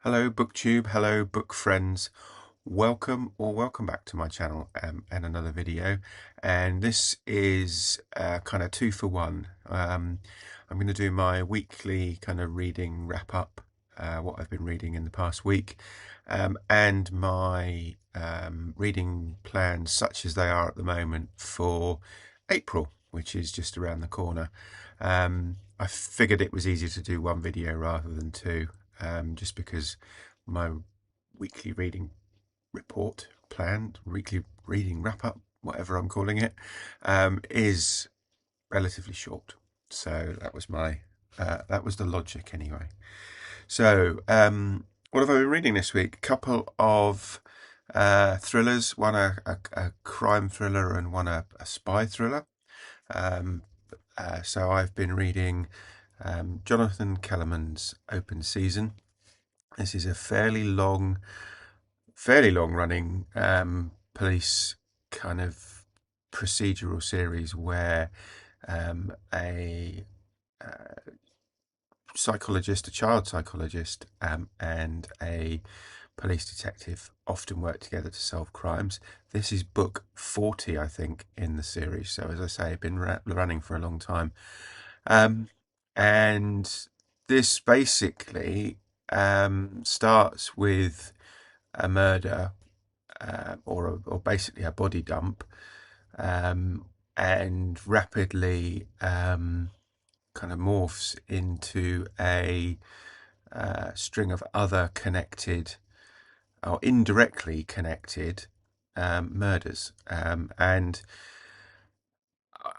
Hello booktube, hello book friends, welcome back to my channel and another video. And this is kind of two for one. I'm going to do my weekly kind of reading wrap up, what I've been reading in the past week, and my reading plans such as they are at the moment for April, which is just around the corner. I figured it was easier to do one video rather than two, just because my weekly reading report plan, weekly reading wrap up, whatever I'm calling it, is relatively short. So that was the logic anyway. So what have I been reading this week? A couple of thrillers, one a crime thriller and one a spy thriller. So I've been reading Jonathan Kellerman's Open Season. This is a fairly long running police kind of procedural series where a psychologist, a child psychologist, and a police detective often work together to solve crimes. This is book 40, I think, in the series. So as I say, I've been running for a long time. And this basically starts with a murder or basically a body dump, and rapidly kind of morphs into a string of other connected or indirectly connected murders. And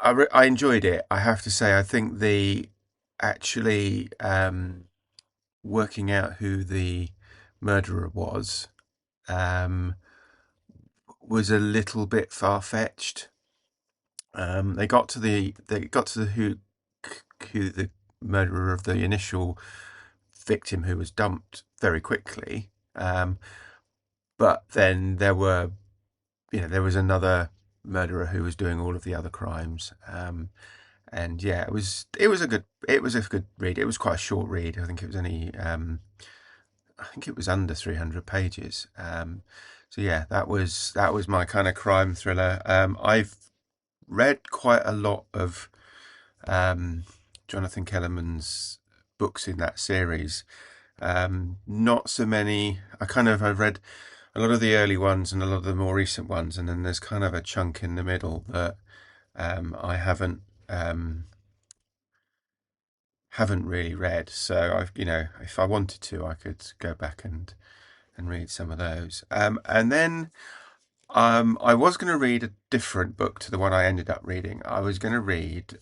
I enjoyed it. I have to say, I think the actually working out who the murderer was a little bit far-fetched. They got to the who the murderer of the initial victim who was dumped very quickly. But then there was another murderer who was doing all of the other crimes. And yeah, it was a good read. It was quite a short read. I think it was only under 300 pages. So yeah, that was my kind of crime thriller. I've read quite a lot of Jonathan Kellerman's books in that series. Not so many. I've read a lot of the early ones and a lot of the more recent ones, and then there's kind of a chunk in the middle that I haven't really read. So I've if I wanted to, I could go back and read some of those. And then I was going to read a different book to the one I ended up reading. I was going to read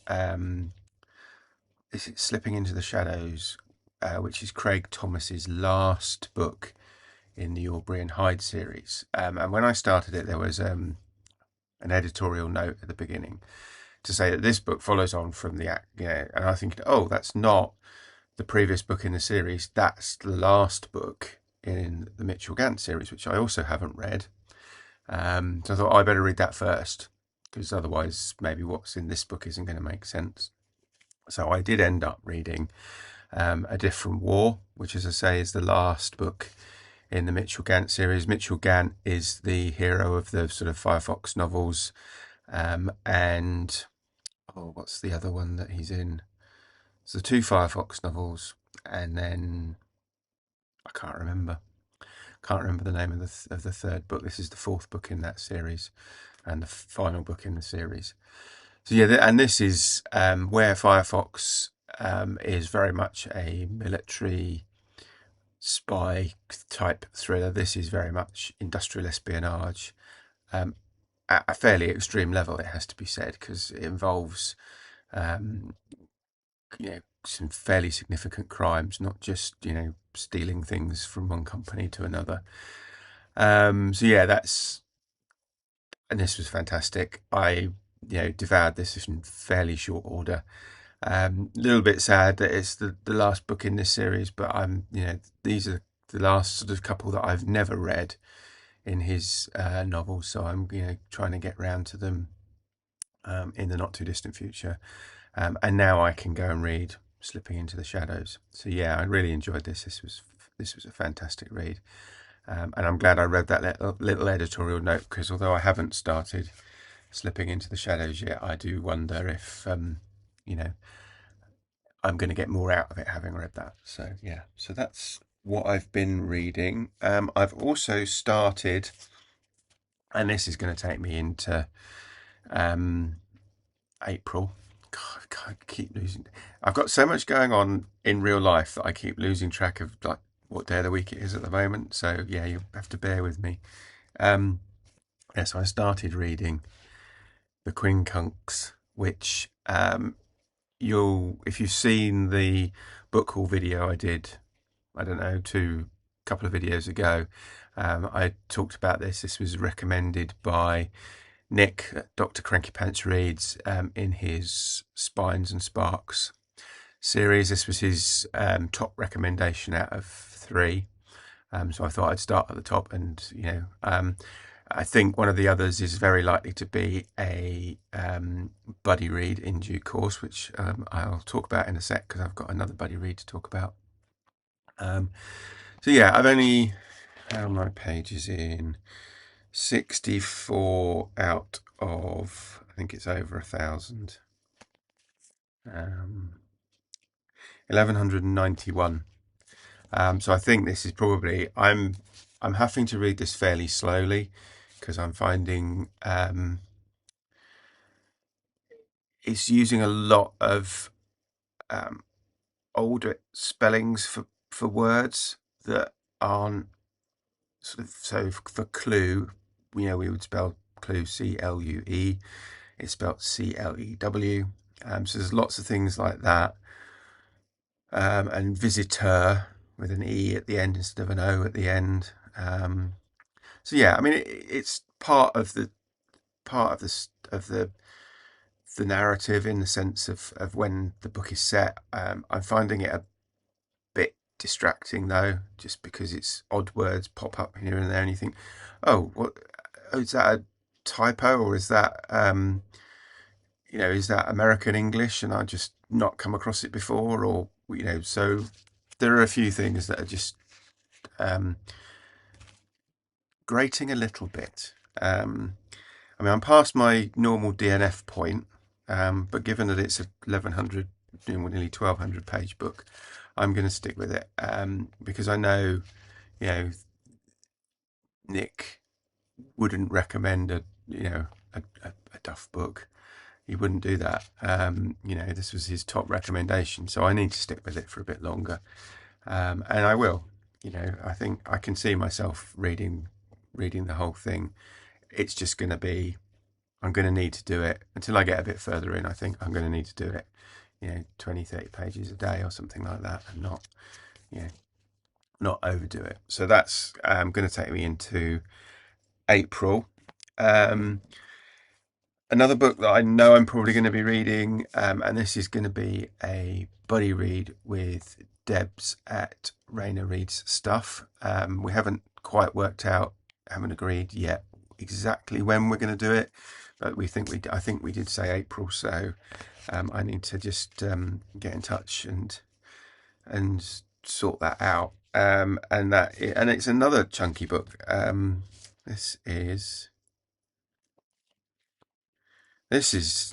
is it Slipping into the Shadows, which is Craig Thomas's last book in the Aubrey and Hyde series. And when I started it, there was an editorial note at the beginning to say that this book follows on from the and I think, oh, that's not the previous book in the series. That's the last book in the Mitchell Gant series, which I also haven't read. So I thought I better read that first, because otherwise maybe what's in this book isn't going to make sense. So I did end up reading A Different War, which, as I say, is the last book in the Mitchell Gant series. Mitchell Gant is the hero of the sort of Firefox novels, and what's the other one that he's in? It's the two Firefox novels, and then I can't remember the name of the third book. This is the fourth book in that series, and the final book in the series. So yeah, and this is where Firefox is very much a military spy type thriller. This is very much industrial espionage, at a fairly extreme level, it has to be said, because it involves some fairly significant crimes, not just stealing things from one company to another. So yeah, and this was fantastic. I devoured this in fairly short order. A little bit sad that it's the last book in this series, but these are the last sort of couple that I've never read in his novels, so I'm trying to get round to them in the not too distant future. And now I can go and read Slipping into the Shadows. So yeah, I really enjoyed this. This was a fantastic read. And I'm glad I read that little editorial note, because although I haven't started slipping into the shadows yet, I do wonder if, you know, I'm going to get more out of it having read that. So yeah, so that's what I've been reading. I've also started, and this is going to take me into April. God, I keep losing. I've got so much going on in real life that I keep losing track of like what day of the week it is at the moment. So yeah, you have to bear with me. Yeah, so I started reading The Quincunx, which if you've seen the book haul video I did, I don't know, couple of videos ago, I talked about this. This was recommended by Nick, Dr. Cranky Pants Reads, in his Spines and Sparks series. This was his top recommendation out of 3. So I thought I'd start at the top, and I think one of the others is very likely to be a buddy read in due course, which I'll talk about in a sec, because I've got another buddy read to talk about. So yeah, I've only, how many pages in? 64 out of, I think it's over 1,000. 1191. So I think this is probably, I'm having to read this fairly slowly, because I'm finding it's using a lot of older spellings for words that aren't sort of, so for clue, we would spell clue C-L-U-E. It's spelled C-L-E-W. So there's lots of things like that. And visitor with an E at the end instead of an O at the end. So yeah, I mean, it's part of the narrative, in the sense of when the book is set. I'm finding it a bit distracting though, just because it's odd words pop up here and there, and you think, oh, what? Oh, is that a typo, or is that is that American English and I just not come across it before, or so there are a few things that are just grating a little bit. I mean, I'm past my normal DNF point, but given that it's a 1,100, nearly 1,200 page book, I'm going to stick with it, because I know, Nick wouldn't recommend a duff book. He wouldn't do that. This was his top recommendation, so I need to stick with it for a bit longer, and I will. I think I can see myself reading the whole thing. It's just going to be, I'm going to need to do it until I get a bit further in. I think I'm going to need to do it, 20, 30 pages a day or something like that, and not overdo it. So that's going to take me into April. Another book that I know I'm probably going to be reading, and this is going to be a buddy read with Debs at Rainer Reads Stuff. We haven't quite worked out, haven't agreed yet exactly when we're going to do it, but I think we did say April, so I need to just get in touch and sort that out. And it's another chunky book. This is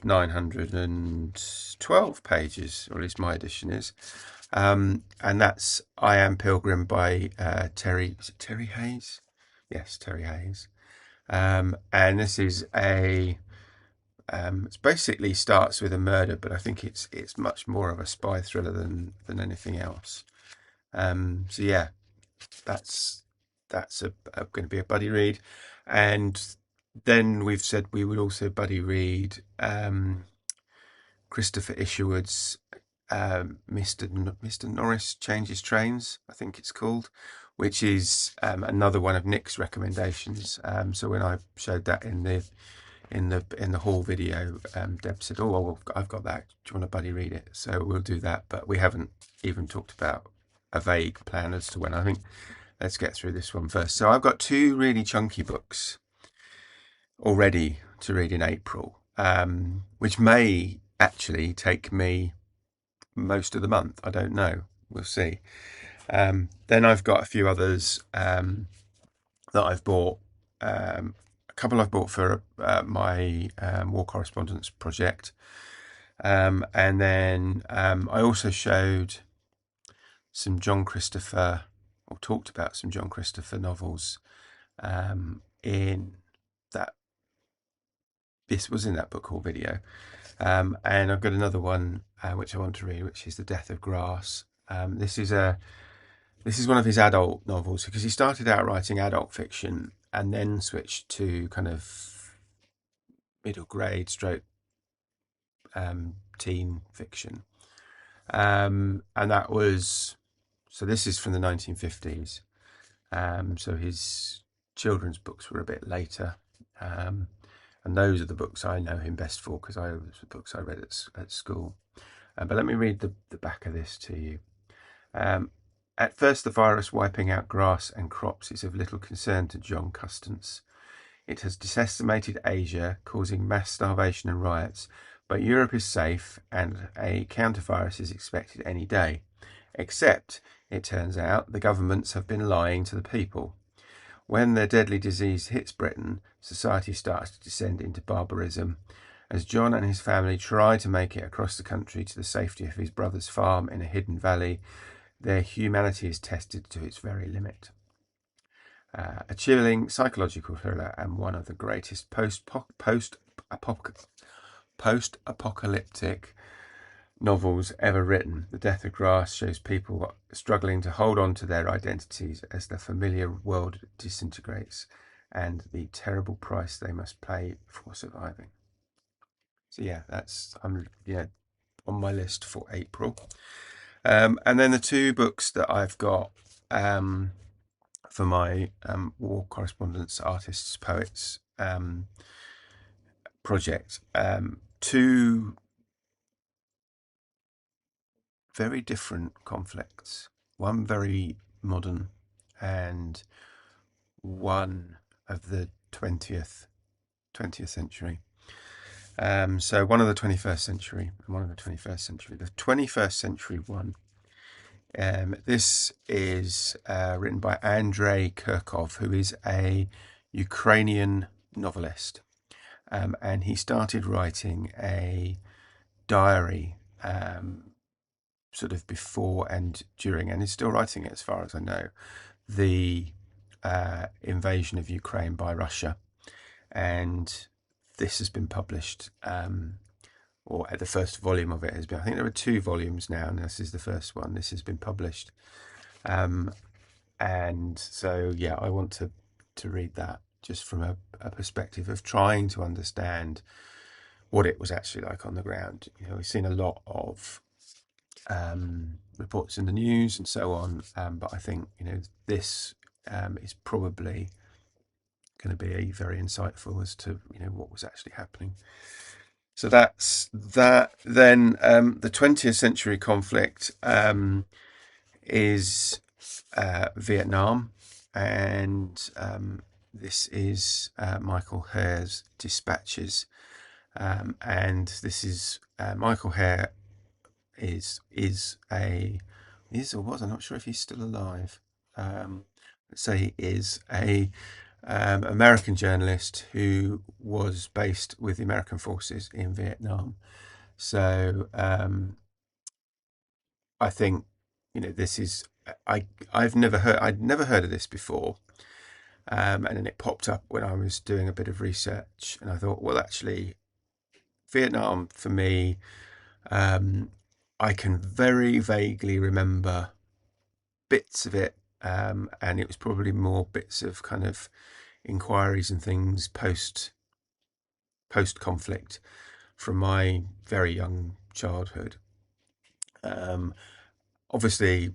912 pages, or at least my edition is. And that's I Am Pilgrim by Terry Hayes? Yes, Terry Hayes. And this is it basically starts with a murder, but I think it's much more of a spy thriller than anything else. So yeah, that's going to be a buddy read. And then we've said we would also buddy read Christopher Isherwood's Mr. Norris Changes Trains, I think it's called, which is another one of Nick's recommendations. So when I showed that in the haul video, Deb said, "Oh, well, I've got that. Do you want to buddy read it?" So we'll do that. But we haven't even talked about a vague plan as to when. I think let's get through this one first. So I've got 2 really chunky books already to read in April, which may actually take me most of the month. I don't know. We'll see. Then I've got a few others that I've bought. A couple I've bought for my war correspondence project. And then I also showed some John Christopher, or talked about some John Christopher novels in that. This was in that book haul video. And I've got another one which I want to read, which is The Death of Grass. This is one of his adult novels, because he started out writing adult fiction and then switched to kind of middle grade stroke teen fiction. And that was, so this is from the 1950s. So his children's books were a bit later. And those are the books I know him best for, because those were books I read at school. But let me read the back of this to you. At first, the virus wiping out grass and crops is of little concern to John Custance. It has decimated Asia, causing mass starvation and riots, but Europe is safe and a counter-virus is expected any day. Except, it turns out, the governments have been lying to the people. When the deadly disease hits Britain, society starts to descend into barbarism. As John and his family try to make it across the country to the safety of his brother's farm in a hidden valley, their humanity is tested to its very limit. A chilling psychological thriller and one of the greatest post-apocalyptic novels ever written. The Death of Grass shows people struggling to hold on to their identities as the familiar world disintegrates, and the terrible price they must pay for surviving. So yeah, that's on my list for April. And then the two books that I've got for my war correspondence artists, poets project, two very different conflicts. One very modern and one of the 20th century. So one of the 21st century and one of the 21st century. The 21st century one. This is written by Andrei Kirkov, who is a Ukrainian novelist. And he started writing a diary sort of before and during, and is still writing it as far as I know, the invasion of Ukraine by Russia. And this has been published, or the first volume of it has been, I think there are 2 volumes now, and this is the first one. This has been published. And so, yeah, I want to read that just from a perspective of trying to understand what it was actually like on the ground. We've seen a lot of reports in the news and so on, but I think this is probably going to be very insightful as to what was actually happening. So that's that. Then the 20th century conflict is Vietnam, and this is Michael Hare's Dispatches, and this is Michael Hare is or was, I'm not sure if he's still alive. Let's say he is a American journalist who was based with the American forces in Vietnam. So I think this is I'd never heard of this before, and then it popped up when I was doing a bit of research, and I thought, well, actually, Vietnam for me, I can very vaguely remember bits of it, and it was probably more bits of kind of inquiries and things post conflict from my very young childhood. Obviously,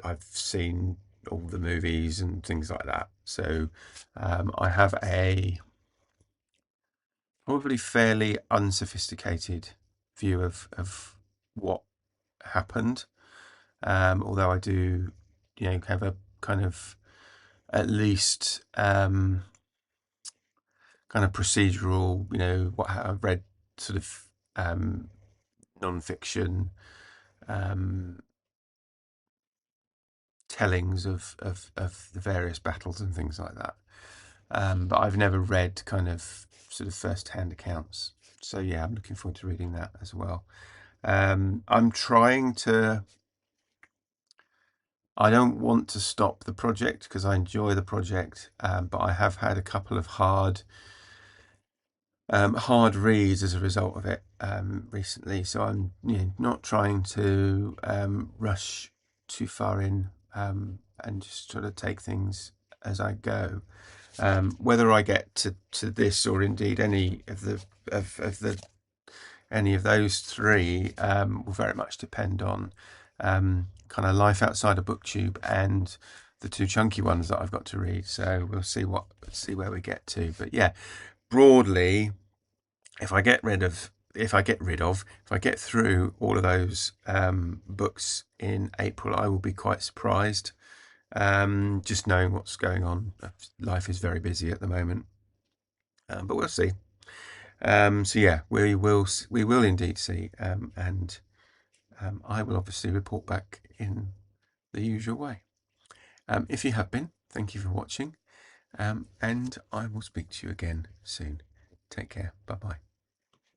I've seen all the movies and things like that, so I have a probably fairly unsophisticated view of what happened. Although I do, have a kind of at least kind of procedural, what I've read, sort of non-fiction tellings of the various battles and things like that. But I've never read kind of sort of first-hand accounts. So yeah, I'm looking forward to reading that as well. I'm trying to... I don't want to stop the project because I enjoy the project, but I have had a couple of hard reads as a result of it recently. So I'm not trying to rush too far in, and just sort of take things as I go. Whether I get to this or indeed any of those three will very much depend on kind of life outside of booktube and the two chunky ones that I've got to read. So we'll see where we get to. But yeah, broadly, if I get through all of those books in April, I will be quite surprised. Just knowing what's going on. Life is very busy at the moment, but we'll see. So yeah, we will indeed see, and I will obviously report back in the usual way. If you have been, thank you for watching, and I will speak to you again soon. Take care. Bye bye.